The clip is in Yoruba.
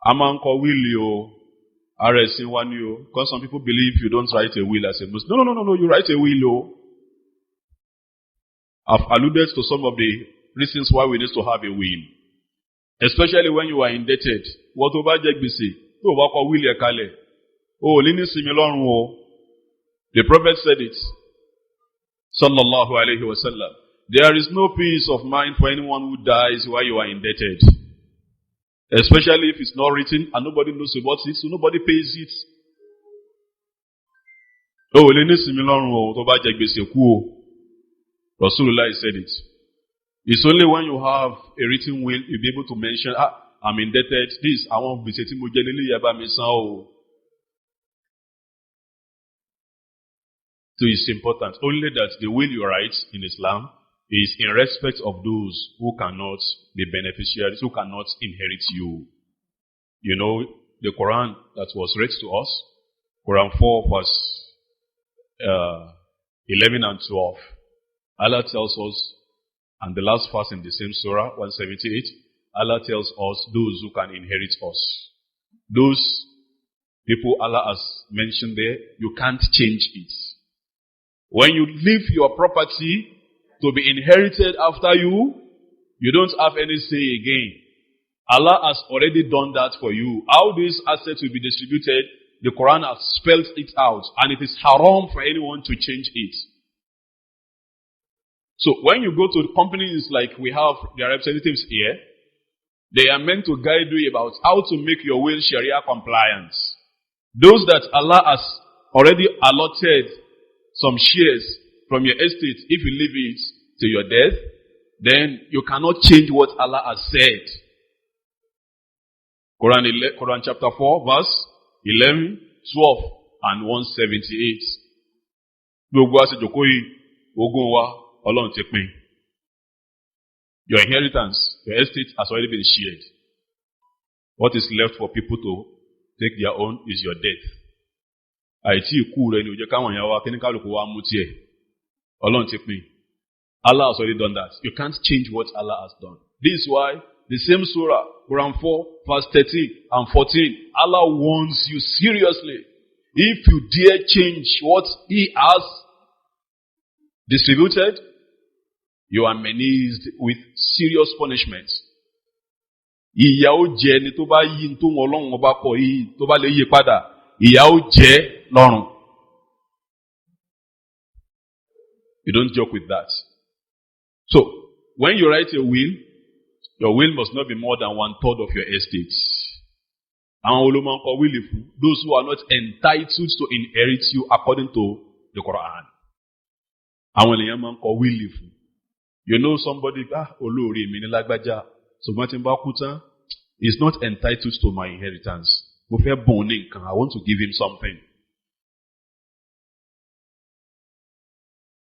A máa ń kọ wíìlì o. Ara ẹ̀sìn wa ni o. Because some people believe you don't write a will as a Muslim. No. You write a will o. I've alluded to some of the reasons why we need to have a will. Especially when you are indebted. Wọ́n tó bá jẹ gbèsè tó bá kọ wíìlì ẹ̀ kalẹ̀. O ò ní ní sinmi lọ́rùn o. The Prophet said it. Sallallahu alayhi wa sallam. There is no peace of mind for anyone who dies while you are indebted. Especially if it's not written and nobody knows about it, so nobody pays it. O ò lè ní sinmi lọ́rùn o tó bá jẹ gbèsè kú o. Rasulullah said it. It's only when you have a written will you'll be able to mention, I'm indebted. This, I want gbèsè tí mo jẹ lélẹ́yìí ẹ bá mi san o. So it's important. Only that the will you write in Islam is in respect of those who cannot be beneficiaries, who cannot inherit you. You know, the Quran that was read to us, Quran 4 verse 11 and 12. Allah tells us, and the last verse in the same surah, 178, Allah tells us those who can inherit us. Those people Allah has mentioned there, you can't change it. When you leave your property to be inherited after you, you don't have any say again. Allah has already done that for you. How these assets will be distributed, the Quran has spelled it out, and it is haram for anyone to change it. So when you go to the companies like we have their representatives here, they are meant to guide you about how to make your will Sharia compliant. Those that Allah has already allotted some shares from your estate, if you leave it to your death, then you cannot change what Allah has said. Quran chapter 4, verse 11, 12, and 178. Gbogbo àṣejòkó yìí, ogún wa, Ọlọ́run ti pín. Your inheritance, your estate has already been shared. What is left for people to take their own is your death. Àìtí ikú rẹ ni ó jẹ́ káwọn èèyàn wa kí ní kálukú wa mú tiẹ̀. Ọlọ́run ti pín. Allah has already done that. You can't change what Allah has done. This is why the same surah, Quran 4, verse 13 and 14, Allah warns you seriously. If you dare change what He has distributed, you are menaced with serious punishment. Ìyà ó jẹ ni tó bá yí tó wọn Ọlọ́run ọba kọ yìí tó bá lè yí padà. Ìyà ó jẹ lọ́run. You don't joke with that. So, when you write a will, your will must not be more than 1/3 of your estate. Àwọn olùmọ̀ ń kọ wíìlì fún those who are not entitled to inherit you according to the Quran. Àwọn ènìyàn máa ń kọ wíìlì fún. You know somebody, olóore mi ní lágbájá, ṣùgbọ́n tí n bá kú tán, he is not entitled to my inheritance. Mo fẹ́ bùn ní nǹkan, I want to give him something.